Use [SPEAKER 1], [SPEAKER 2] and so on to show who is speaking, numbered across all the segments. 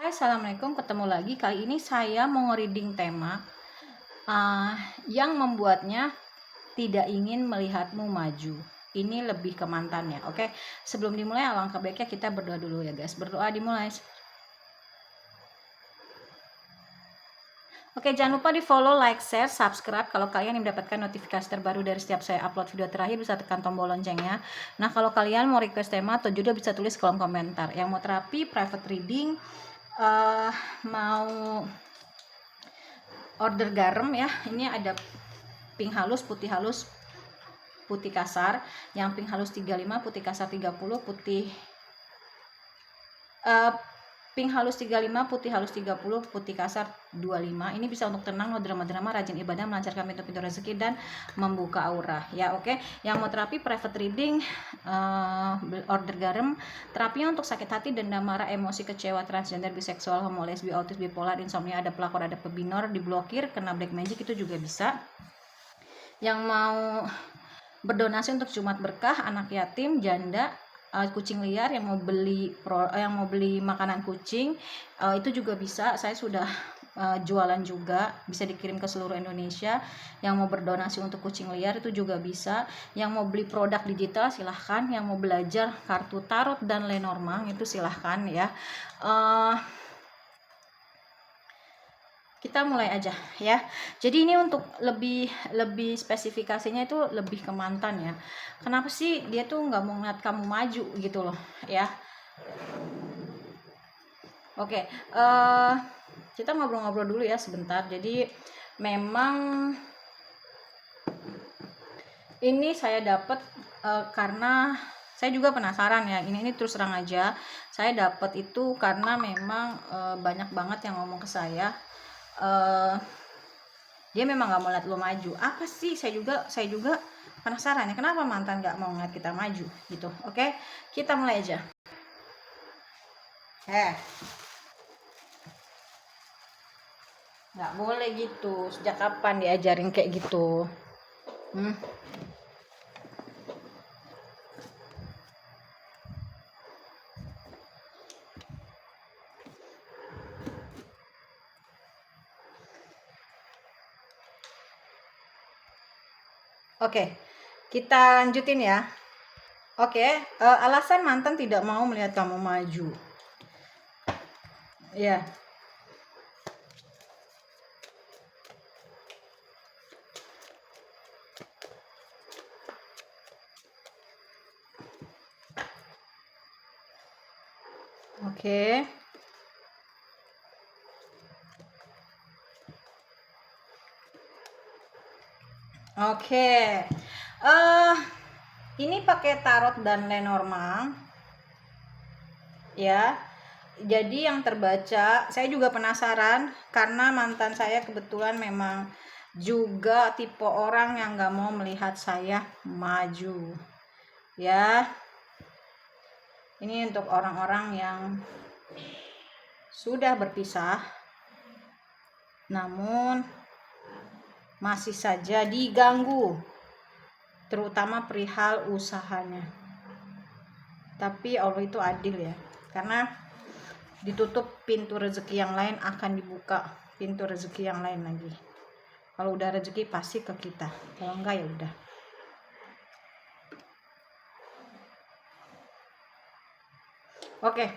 [SPEAKER 1] Hai, assalamualaikum. Ketemu lagi. Kali ini saya mau reading tema yang membuatnya tidak ingin melihatmu maju. Ini lebih ke mantannya. Oke, sebelum dimulai alangkah baiknya kita berdoa dulu ya guys. Berdoa dimulai. Oke, jangan lupa di follow, like, share, subscribe. Kalau kalian yang mendapatkan notifikasi terbaru dari setiap saya upload video terakhir, bisa tekan tombol loncengnya. Nah, kalau kalian mau request tema atau judul bisa tulis kolom komentar. Yang mau terapi, private reading, mau order garam ya, ini ada pink halus, putih kasar. Yang pink halus 35, putih kasar 30, pink halus 35, putih halus 30, putih kasar 25. Ini bisa untuk tenang, no drama-drama, rajin ibadah, melancarkan pintu-pintu rezeki dan membuka aura ya. Oke, yang mau terapi private reading, order garam, terapinya untuk sakit hati, dendam, marah, emosi, kecewa, transgender, biseksual, homo, lesbi, autis, bipolar, insomnia, ada pelakor, ada pebinor, diblokir, kena black magic, itu juga bisa. Yang mau berdonasi untuk Jumat berkah, anak yatim, janda, kucing liar, yang mau beli makanan kucing, itu juga bisa. Saya sudah jualan juga, bisa dikirim ke seluruh Indonesia. Yang mau berdonasi untuk kucing liar itu juga bisa. Yang mau beli produk digital silahkan. Yang mau belajar kartu tarot dan Lenormand itu silahkan ya. Kita mulai aja ya. Jadi ini untuk lebih spesifikasinya itu lebih ke mantan ya. Kenapa sih dia tuh nggak mau ngeliat kamu maju gitu loh ya. Oke, kita ngobrol-ngobrol dulu ya sebentar. Jadi memang ini saya dapat karena saya juga penasaran ya. Ini terus terang aja, saya dapat itu karena memang banyak banget yang ngomong ke saya. Dia memang nggak mau lihat lo maju. Apa sih? Saya juga penasaran ya, kenapa mantan nggak mau ngeliat kita maju gitu. Oke, kita mulai aja. Nggak boleh gitu. Sejak kapan diajarin kayak gitu? Oke, kita lanjutin ya. Oke, alasan mantan tidak mau melihat kamu maju. Ya. Oke. Oke. Ini pakai tarot dan Lenormand. Ya. Jadi yang terbaca, saya juga penasaran karena mantan saya kebetulan memang juga tipe orang yang nggak mau melihat saya maju. Ya. Ini untuk orang-orang yang sudah berpisah namun masih saja diganggu, terutama perihal usahanya. Tapi Allah itu adil ya, karena ditutup pintu rezeki yang lain akan dibuka pintu rezeki yang lain lagi. Kalau udah rezeki pasti ke kita, kalau enggak ya udah. Oke.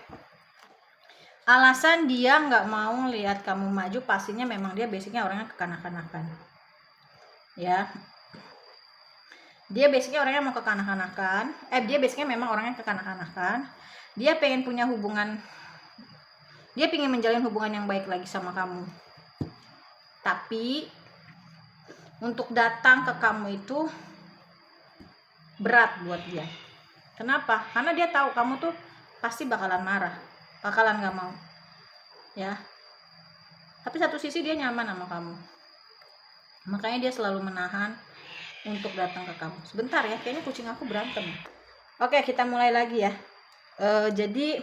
[SPEAKER 1] Alasan dia nggak mau lihat kamu maju, pastinya memang dia basicnya orangnya kekanak-kanakan ya. Dia basicnya orangnya mau kekanak-kanakan. Dia basicnya memang orangnya kekanak-kanakan. Dia pengen punya hubungan, dia pengen menjalin hubungan yang baik lagi sama kamu. Tapi untuk datang ke kamu itu berat buat dia. Kenapa? Karena dia tahu kamu tuh pasti bakalan marah, bakalan nggak mau ya. Tapi satu sisi dia nyaman sama kamu, makanya dia selalu menahan untuk datang ke kamu. Sebentar ya, kayaknya kucing aku berantem. Oke, kita mulai lagi ya. Jadi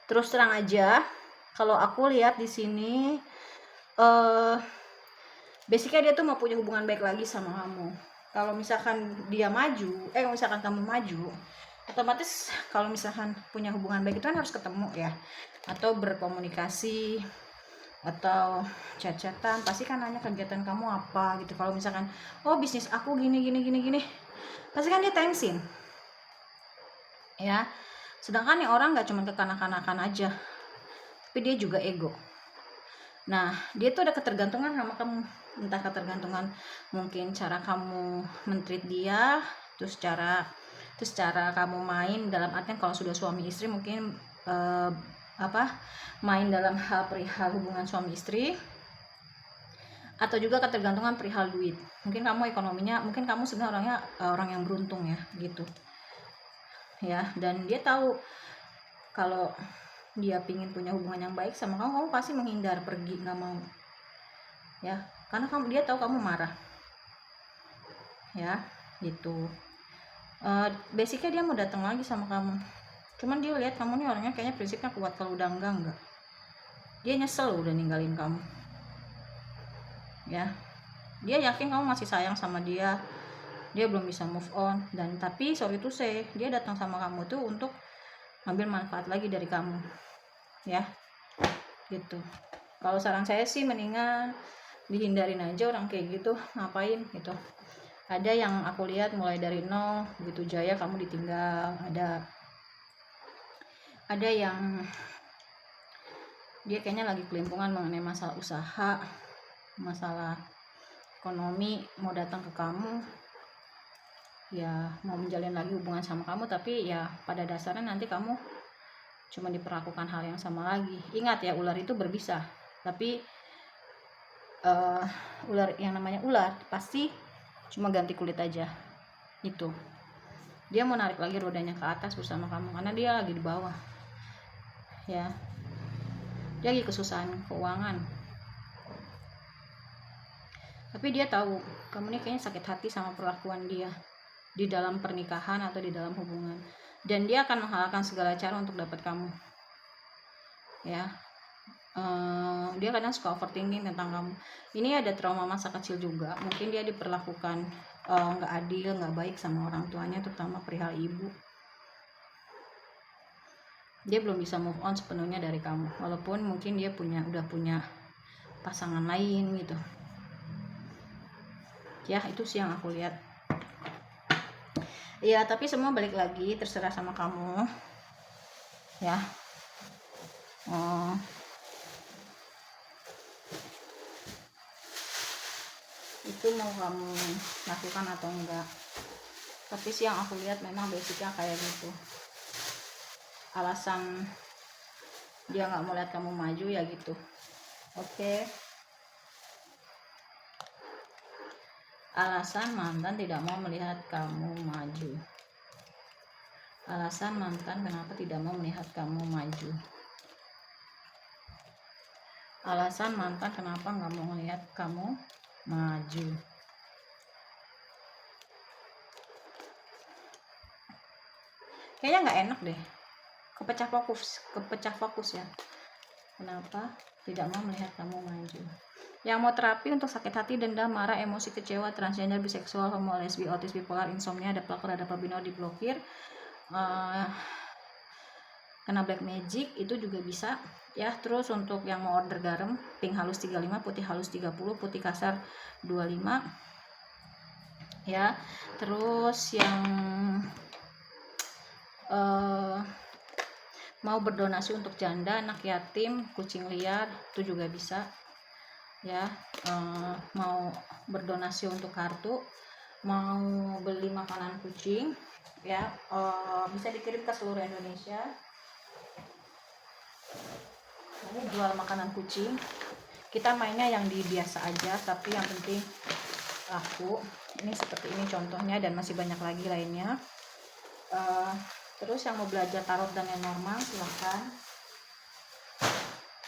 [SPEAKER 1] terus terang aja, kalau aku lihat di sini basicnya dia tuh mau punya hubungan baik lagi sama kamu. Kalau misalkan dia maju, misalkan kamu maju, Otomatis kalau misalkan punya hubungan baik itu kan harus ketemu ya, atau berkomunikasi, atau chat-chatan, pasti kan nanya kegiatan kamu apa gitu. Kalau misalkan oh bisnis aku gini gini gini gini, pasti kan dia tensin ya. Sedangkan nih orang nggak cuma kekanak-kanakan aja, tapi dia juga ego. Nah dia tuh ada ketergantungan sama kamu, entah ketergantungan mungkin cara kamu mentreat dia, terus cara kamu main, dalam artian kalau sudah suami istri mungkin main dalam hal perihal hubungan suami istri, atau juga ketergantungan perihal duit. Mungkin kamu ekonominya, mungkin kamu sebenarnya orangnya orang yang beruntung ya gitu ya, dan dia tahu kalau dia pingin punya hubungan yang baik sama kamu pasti menghindar, pergi, nggak mau ya, karena dia tahu kamu marah ya gitu. Basicnya dia mau datang lagi sama kamu, cuman dia lihat kamu nih orangnya kayaknya prinsipnya kuat, kalau udah enggak, dia nyesel udah ninggalin kamu ya. Dia yakin kamu masih sayang sama dia belum bisa move on, dan tapi sorry to say dia datang sama kamu tuh untuk ngambil manfaat lagi dari kamu ya gitu. Kalau saran saya sih mendingan dihindarin aja orang kayak gitu, ngapain gitu. Ada yang aku lihat mulai dari nol begitu jaya kamu ditinggal, ada yang dia kayaknya lagi kelimpungan mengenai masalah usaha, masalah ekonomi, mau datang ke kamu ya, mau menjalin lagi hubungan sama kamu, tapi ya pada dasarnya nanti kamu cuma diperlakukan hal yang sama lagi. Ingat ya, ular itu berbisa, tapi ular yang namanya ular pasti cuma ganti kulit aja itu. Dia mau narik lagi rodanya ke atas bersama kamu karena dia lagi di bawah ya, dia lagi kesusahan keuangan, tapi dia tahu kamu nih kayaknya sakit hati sama perlakuan dia di dalam pernikahan atau di dalam hubungan, dan dia akan menghalalkan segala cara untuk dapat kamu ya. Dia kadang suka overthinking tentang kamu. Ini ada trauma masa kecil juga, mungkin dia diperlakukan nggak adil, nggak baik sama orang tuanya, terutama perihal ibu. Dia belum bisa move on sepenuhnya dari kamu, walaupun mungkin dia udah punya pasangan lain gitu ya. Itu sih yang aku lihat ya, tapi semua balik lagi terserah sama kamu ya. Itu mau kamu lakukan atau enggak, tapi sih yang aku lihat memang basicnya kayak gitu. Alasan dia nggak mau lihat kamu maju ya gitu. Oke. Alasan mantan tidak mau melihat kamu maju. Alasan mantan kenapa tidak mau melihat kamu maju. Alasan mantan kenapa nggak mau melihat kamu maju. Kayaknya nggak enak deh, kepecah fokus ya. Kenapa tidak mau melihat kamu maju. Yang mau terapi untuk sakit hati, dendam, marah, emosi, kecewa, transgender, biseksual, homo, lesbi, autis, bipolar, insomnia, ada pelakor, ada pabinor, diblokir, kena black magic itu juga bisa ya. Terus untuk yang mau order garam, pink halus 35, putih halus 30, putih kasar 25 ya. Terus yang mau berdonasi untuk janda, anak yatim, kucing liar, itu juga bisa ya. Mau berdonasi untuk kartu, mau beli makanan kucing ya, bisa dikirim ke seluruh Indonesia. Ini jual makanan kucing, kita mainnya yang di biasa aja, tapi yang penting laku. Ini seperti ini contohnya, dan masih banyak lagi lainnya. Terus yang mau belajar tarot dan yang normal silahkan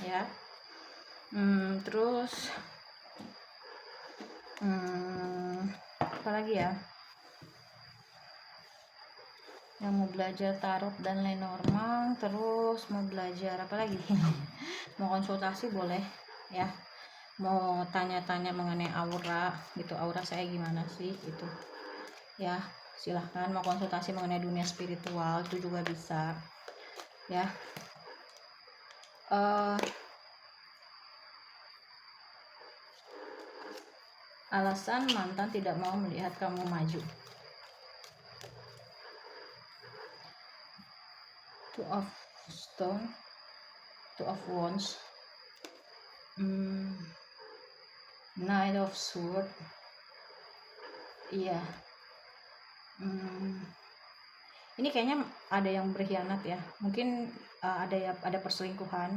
[SPEAKER 1] ya. Terus apa lagi ya, yang mau belajar tarot dan lenormand, terus mau belajar apa lagi mau konsultasi boleh ya, mau tanya-tanya mengenai aura gitu, aura saya gimana sih gitu ya. silahkan mau konsultasi mengenai dunia spiritual itu juga bisa ya. Alasan mantan tidak mau melihat kamu maju. Two of Stone, Two of Wands, Knight of Sword. Iya. Ini kayaknya ada yang berkhianat ya. Mungkin ada perselingkuhan.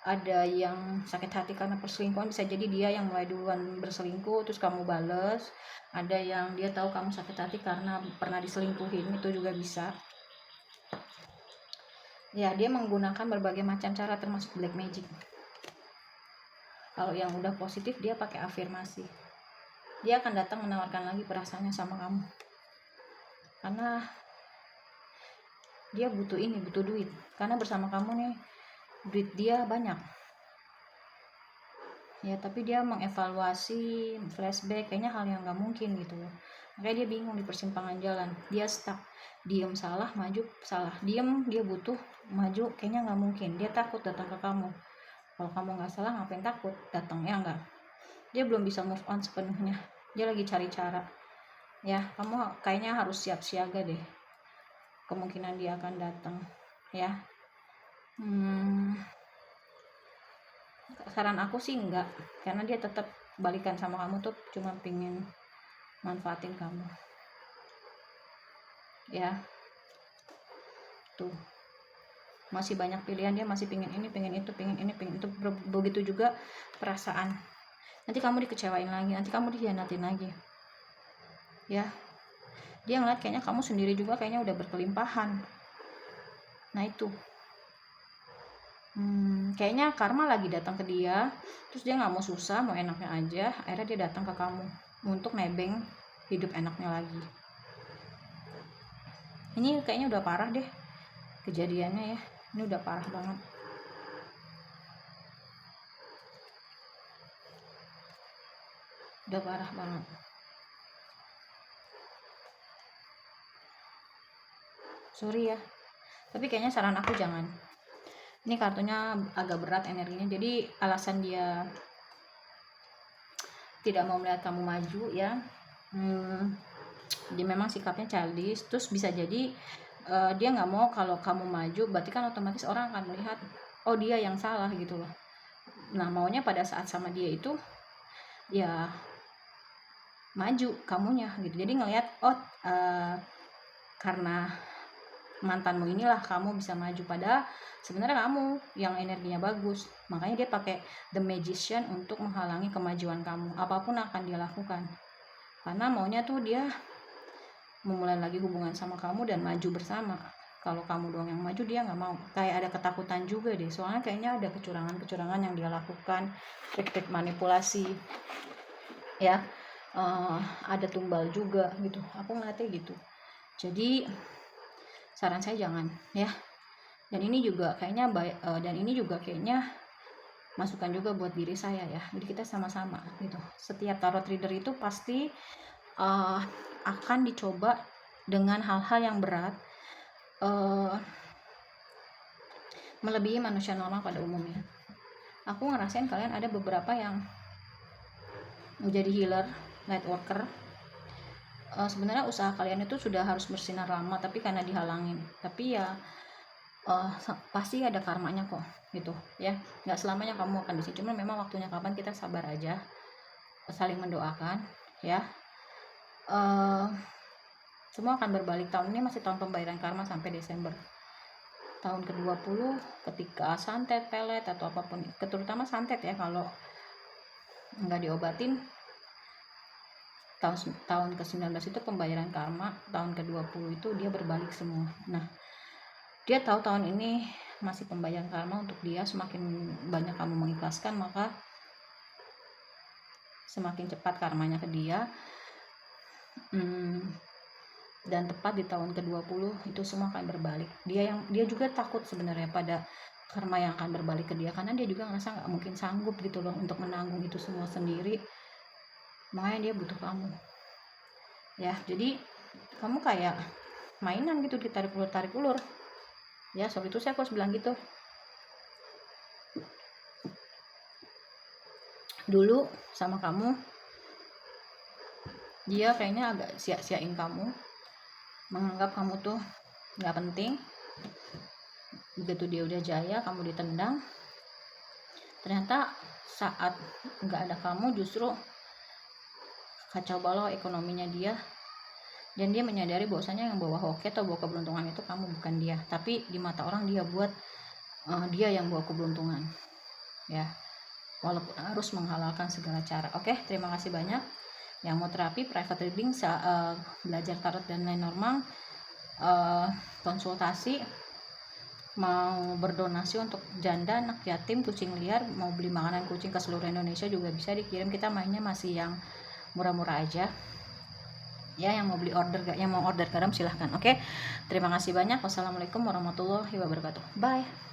[SPEAKER 1] Ada yang sakit hati karena perselingkuhan, bisa jadi dia yang mulai duluan berselingkuh terus kamu bales. Ada yang dia tahu kamu sakit hati karena pernah diselingkuhin, itu juga bisa ya. Dia menggunakan berbagai macam cara termasuk black magic. Kalau yang udah positif dia pakai afirmasi. Dia akan datang menawarkan lagi perasaannya sama kamu karena dia butuh duit, karena bersama kamu nih duit dia banyak ya, tapi dia mengevaluasi, flashback, kayaknya hal yang nggak mungkin gitu loh. Makanya dia bingung di persimpangan jalan, dia stuck, diem salah, maju salah, diem dia butuh, maju kayaknya nggak mungkin, dia takut datang ke kamu. Kalau kamu nggak salah ngapain takut datang ya enggak. Dia belum bisa move on sepenuhnya, dia lagi cari cara ya. Kamu kayaknya harus siap siaga deh, kemungkinan dia akan datang ya. Saran aku sih enggak, karena dia tetap balikan sama kamu tuh cuma pingin manfaatin kamu ya. Tuh masih banyak pilihan, dia masih pingin ini, pingin itu, pingin ini, pingin itu. Begitu juga perasaan, nanti kamu dikecewain lagi, nanti kamu dikhianatin lagi ya. Dia ngeliat kayaknya kamu sendiri juga kayaknya udah berkelimpahan. Nah itu kayaknya karma lagi datang ke dia, terus dia nggak mau susah, mau enaknya aja, akhirnya dia datang ke kamu untuk nebeng hidup enaknya lagi. Ini kayaknya udah parah deh kejadiannya ya, ini udah parah banget. Udah parah banget. Sorry ya, tapi kayaknya saran aku jangan. Ini kartunya agak berat energinya, jadi alasan dia tidak mau melihat kamu maju ya, dia memang sikapnya childish. Terus bisa jadi dia nggak mau kalau kamu maju, berarti kan otomatis orang akan melihat oh dia yang salah gitu loh. Nah maunya pada saat sama dia itu ya maju kamunya gitu. Jadi ngelihat karena mantanmu inilah kamu bisa maju, padahal sebenarnya kamu yang energinya bagus. Makanya dia pakai the magician untuk menghalangi kemajuan kamu, apapun akan dia lakukan, karena maunya tuh dia memulai lagi hubungan sama kamu dan maju bersama. Kalau kamu doang yang maju dia nggak mau. Kayak ada ketakutan juga deh, soalnya kayaknya ada kecurangan yang dia lakukan, trik-trik manipulasi ya. Ada tumbal juga gitu, aku ngeliatnya gitu. Jadi saran saya jangan ya. Dan ini juga kayaknya masukan juga buat diri saya ya. Jadi kita sama-sama gitu. Setiap tarot reader itu pasti akan dicoba dengan hal-hal yang berat, melebihi manusia normal pada umumnya. Aku ngerasain kalian ada beberapa yang menjadi healer, light worker. Sebenarnya usaha kalian itu sudah harus bersinar lama, tapi karena dihalangin. Tapi ya pasti ada karmanya kok gitu ya. Nggak selamanya kamu akan disini, cuma memang waktunya kapan, kita sabar aja, saling mendoakan ya. Semua akan berbalik. Tahun ini masih tahun pembayaran karma sampai Desember tahun ke-20, ketika santet, pelet atau apapun, terutama santet ya, kalau nggak diobatin. Tahun ke-19 itu pembayaran karma, tahun ke-20 itu dia berbalik semua. Nah dia tahu tahun ini masih pembayaran karma untuk dia. Semakin banyak kamu mengikhlaskan, maka semakin cepat karmanya ke dia. Dan tepat di tahun ke-20 itu semua akan berbalik. Dia juga takut sebenarnya pada karma yang akan berbalik ke dia, karena dia juga ngerasa nggak mungkin sanggup gitu loh untuk menanggung itu semua sendiri. Makanya dia butuh kamu ya. Jadi kamu kayak mainan gitu, ditarik ulur ya. Soal itu saya harus bilang gitu. Dulu sama kamu dia kayaknya agak sia-siain kamu, menganggap kamu tuh nggak penting. Begitu dia udah jaya, kamu ditendang, ternyata saat nggak ada kamu justru kacau balau ekonominya dia, dan dia menyadari bahwasanya yang bawa hoki atau bawa keberuntungan itu kamu, bukan dia. Tapi di mata orang dia buat dia yang bawa keberuntungan ya, walaupun harus menghalalkan segala cara. Oke, terima kasih banyak yang mau terapi, private reading, belajar tarot dan lain normal, konsultasi, mau berdonasi untuk janda, anak yatim, kucing liar, mau beli makanan kucing ke seluruh Indonesia juga bisa dikirim. Kita mainnya masih yang murah-murah aja ya. Yang mau beli order, yang mau order garam silahkan. Oke, terima kasih banyak. Wassalamualaikum warahmatullahi wabarakatuh. Bye.